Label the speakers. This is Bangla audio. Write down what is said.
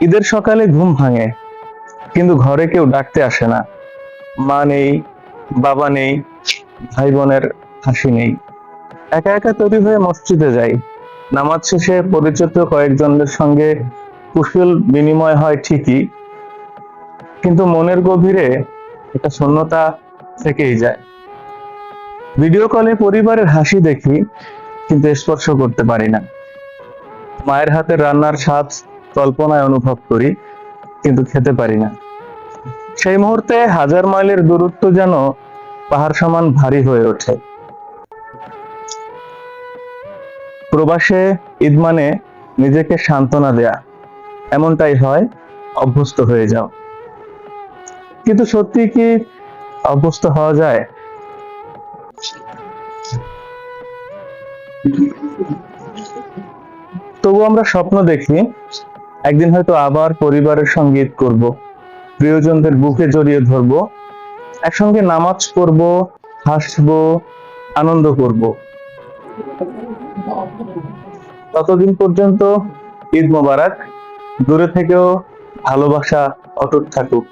Speaker 1: ঈদের সকালে ঘুম ভাঙে, কিন্তু ঘরে কেউ ডাকতে আসে না। মা নেই, বাবা নেই, ভাই বোনের হাসি নেই। একা একা তৈরি হয়ে মসজিদে যাই। নামাজ শেষে পরিচিত কয়েকজনের সঙ্গে কুশল বিনিময় হয় ঠিকই, কিন্তু মনের গভীরে একটা শূন্যতা থেকেই যায়। ভিডিও কলে পরিবারের হাসি দেখি, কিন্তু স্পর্শ করতে পারি না। মায়ের হাতের রান্নার স্বাদ কল্পনায় অনুভব করি, কিন্তু খেতে পারি না। সেই মুহূর্তে হাজার মাইলের দূরত্ব যেন পাহাড় সমান ভারী হয়ে ওঠে। প্রবাসে ঈদ মানে নিজেকে সান্ত্বনা দেয়া, এমনটাই হয়, অভ্যস্ত হয়ে যাও। কিন্তু সত্যি কি অভ্যস্ত হওয়া যায়? তবু আমরা স্বপ্ন দেখি, একদিন হয়তো আবার পরিবারের সঙ্গে ঈদ করব, প্রিয়জনদের বুকে জড়িয়ে ধরবো, একসঙ্গে নামাজ পড়বো, হাসবো, আনন্দ করব। ততদিন পর্যন্ত ঈদ মোবারক। দূরে থেকেও ভালোবাসা অটুট থাকুক।